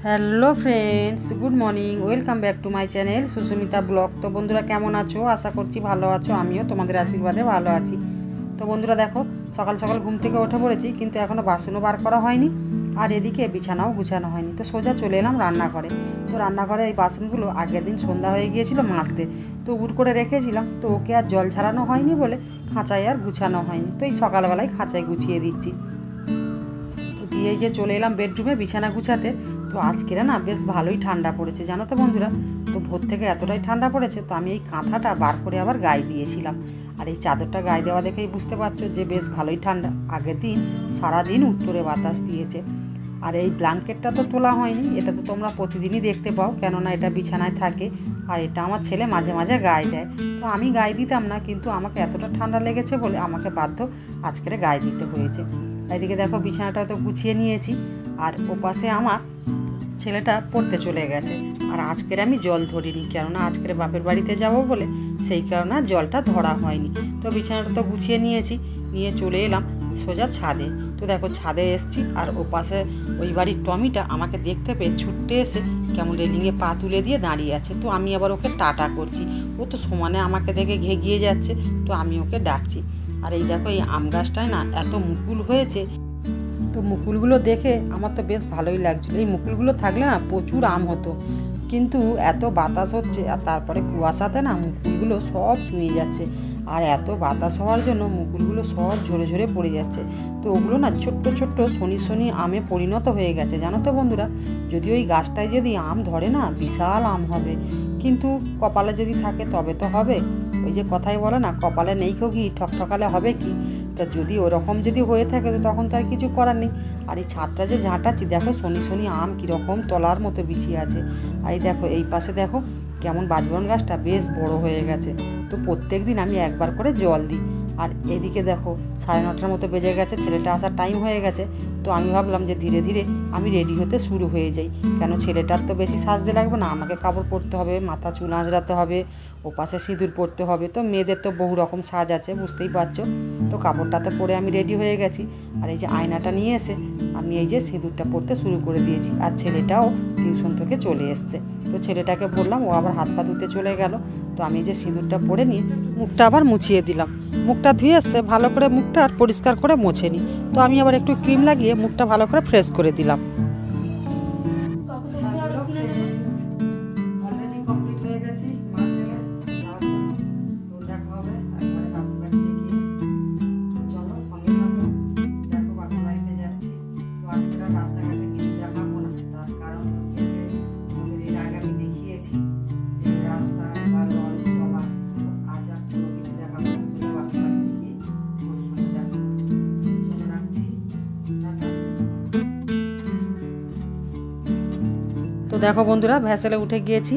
Hello friends, good morning, welcome back to my channel Susmita blog. তো বন্ধুরা কেমন আছো? আশা করছি ভালো আছো। আমিও তোমাদের আশীর্বাদে ভালো আছি। তো বন্ধুরা দেখো, সকাল সকাল ঘুম থেকে উঠে পড়েছি, কিন্তু এখনও বাসনও বার করা হয়নি, আর এদিকে বিছানাও গুছানো হয়নি। তো সোজা চলে এলাম রান্নাঘরে। তো রান্নাঘরে এই বাসনগুলো আগের দিন সন্ধ্যা হয়ে গিয়েছিল মাজতে, তো উড় করে রেখেছিলাম। তো ওকে আর জল ছাড়ানো হয়নি বলে খাঁচায় আর গুছানো হয়নি। তো এই সকালবেলায় খাঁচায় গুছিয়ে দিচ্ছি। দিয়ে যে চলে এলাম বেডরুমে বিছানা গুছাতে। তো আজকের না বেশ ভালোই ঠান্ডা পড়েছে, জানো তো বন্ধুরা। তো ভোর থেকে এতটাই ঠান্ডা পড়েছে, তো আমি এই কাঁথাটা বার করে আবার গায়ে দিয়েছিলাম। আর এই চাদরটা গায়ে দেওয়া দেখেই বুঝতে পারছো যে বেশ ভালোই ঠান্ডা। আগের দিন সারাদিন উত্তরে বাতাস দিয়েছে। আর এই ব্ল্যাঙ্কেটটা তো তোলা হয়নি, এটা তো তোমরা প্রতিদিনই দেখতে পাও, কেননা এটা বিছানায় থাকে। আর এটা আমার ছেলে মাঝে মাঝে গায়ে দেয়। তো আমি গায়ে দিতাম না, কিন্তু আমাকে এতটা ঠান্ডা লেগেছে বলে আমাকে বাধ্য আজকের গায়ে দিতে হয়েছে। এদিকে দেখো বিছানাটা তো গুছিয়ে নিয়েছি, আর ওপাশে আমার ছেলেটা পড়তে চলে গেছে। আর আজকের আমি জল ধরিনি, কেননা আজকের বাপের বাড়িতে যাব বলে, সেই কারণে জলটা ধরা হয়নি। তো বিছানাটা তো গুছিয়ে নিয়েছি, নিয়ে চলে এলাম সোজা ছাদে। তো দেখো ছাদে এসছি, আর ওপাশে ওই বাড়ির টমিটা আমাকে দেখতে পেয়ে ছুটতে এসে কেমন রেলিংয়ে পা তুলে দিয়ে দাঁড়িয়ে আছে। তো আমি আবার ওকে টাটা করছি, ও তো সমানে আমাকে দেখে ঘেগিয়ে যাচ্ছে। তো আমি ওকে ডাকছি। আর এই দেখো এই আম গাছটায় না এত মুকুল হয়েছে। তো মুকুলগুলো দেখে আমার তো বেশ ভালোই লাগছিলো। এই মুকুলগুলো থাকলে না প্রচুর আম হতো, কিন্তু এত বাতাস হচ্ছে, আর তারপরে কুয়াশাতে না মুকুলগুলো সব চুঁয়ে যাচ্ছে। আর এত বাতাস হওয়ার জন্য মুকুলগুলো সব ঝরে ঝরে পড়ে যাচ্ছে। তো ওগুলো না ছোট্ট ছোট্ট শনি শনি আমে পরিণত হয়ে গেছে, জানো তো বন্ধুরা। যদি ওই গাছটায় যদি আম ধরে না, বিশাল আম হবে, কিন্তু কপালে যদি থাকে তবে তো হবে। ওই যে কথাই বলে না, কপালে নেই ঘি ঠকঠকালে হবে কি। তা যদি ওরকম যদি হয়ে থাকে তো তখন তো আর কিছু করার নেই। আর এই ছাদটা যে ঝাঁটাচ্ছি, দেখো শনি শনি আম কীরকম তলার মতো বিছিয়ে আছে। আর এই দেখো এই পাশে দেখো কেমন বাজবন গাছটা বেশ বড় হয়ে গেছে। তো প্রত্যেক দিন আমি একবার করে জল দিই। আর এদিকে দেখো 9:30টার মতো বেজে গেছে, ছেলেটা আসার টাইম হয়ে গেছে। তো আমি ভাবলাম যে ধীরে ধীরে আমি রেডি হতে শুরু হয়ে যাই, কেন ছেলেটার তো বেশি সাজতে লাগবে না, আমাকে কাপড় পরতে হবে, মাথা চুল আঁচড়াতে হবে, ওপাশে সিঁদুর পরতে হবে। তো মেয়েদের তো বহু রকম সাজ আছে, বুঝতেই পারছো। তো কাপড়টা তো পরে আমি রেডি হয়ে গেছি। আর এই যে আয়নাটা নিয়ে এসে আমি এই যে সিঁদুরটা পরতে শুরু করে দিয়েছি। আর ছেলেটাও টিউশন থেকে চলে এসছে। তো ছেলেটাকে বললাম, ও আবার হাত পা ধুতে চলে গেল। তো আমি যে সিঁদুরটা পরে নিয়ে মুখটা আবার মুছিয়ে দিলাম। মুখটা ধুয়ে এসছে, ভালো করে মুখটা আর পরিষ্কার করে মুছে নিই। তো আমি আবার একটু ক্রিম লাগিয়ে মুখটা ভালো করে ফ্রেশ করে দিলাম। তো দেখো বন্ধুরা, ভ্যাসেলে উঠে গিয়েছি,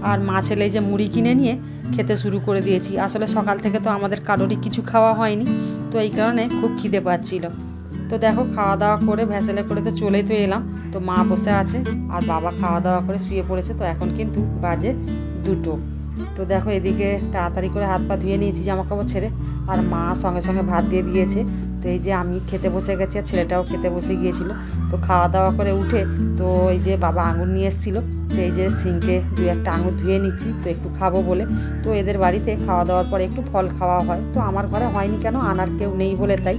আর মা ছেলে যে মুড়ি কিনে নিয়ে খেতে শুরু করে দিয়েছি। আসলে সকাল থেকে তো আমাদের কারোরই কিছু খাওয়া হয়নি, তো এই কারণে খুব খিদে পাচ্ছিল। তো দেখো খাওয়া দাওয়া করে ভ্যাসেলে করে তো চলেই তো এলাম। তো মা বসে আছে, আর বাবা খাওয়া দাওয়া করে শুয়ে পড়েছে। তো এখন কিন্তু বাজে 2টো। তো দেখো এদিকে তাড়াতাড়ি করে হাত পা ধুয়ে নিয়েছি জামা কাপড় ছেড়ে, আর মা সঙ্গে সঙ্গে ভাত দিয়ে দিয়েছে। তো এই যে আমি খেতে বসে গেছি, আর ছেলেটাও খেতে বসে গিয়েছিল। তো খাওয়া দাওয়া করে উঠে তো এই যে বাবা আঙুর নিয়ে এসেছিলো। তো এই যে সিঙ্কে 2-1টা আঙুর ধুয়ে নিচ্ছি, তো একটু খাবো বলে। তো এদের বাড়িতে খাওয়া দাওয়ার পর একটু ফল খাওয়া হয়, তো আমার ঘরে হয়নি, কেন আনার কেউ নেই বলে তাই।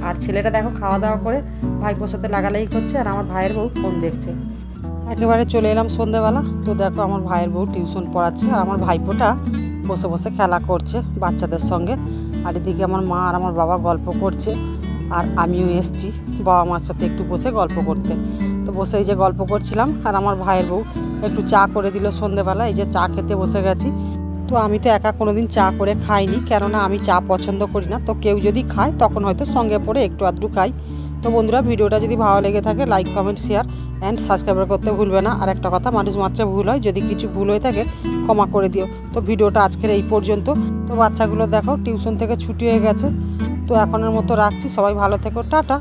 আর ছেলেটা দেখো খাওয়া দাওয়া করে ভাইপোর সাথে লাগালাগি করছে, আর আমার ভাইয়ের বউ ফোন দেখছে। একেবারে চলে এলাম সন্ধেবেলা। তো দেখো আমার ভাইয়ের বউ টিউশন পড়াচ্ছে, আর আমার ভাইপোটা বসে বসে খেলা করছে বাচ্চাদের সঙ্গে। আর এদিকে আমার মা আর আমার বাবা গল্প করছে, আর আমিও এসছি বাবা মার সাথে একটু বসে গল্প করতে। তো বসে এই যে গল্প করছিলাম, আর আমার ভাইয়ের বউ একটু চা করে দিল সন্ধেবেলা। এই যে চা খেতে বসে গেছি। তো আমি তো একা কোনো দিন চা করে খাইনি, কেননা আমি চা পছন্দ করি না। তো কেউ যদি খায় তখন হয়তো সঙ্গে পড়ে একটু আধটু খাই। তো বন্ধুরা, ভিডিওটা যদি ভালো লেগে থাকে like comment share and subscribe করতে ভুলবে না। আর একটা কথা, মানুষ মাত্র ভুল হয়, যদি কিছু ভুল হয়ে থাকে ক্ষমা করে দিও। তো ভিডিওটা আজকের এই পর্যন্ত। তো বাচ্চাগুলো দেখো টিউশন থেকে ছুটি হয়ে গেছে। তো এখনের মতো রাখছি, সবাই ভালো থেকো, টাটা।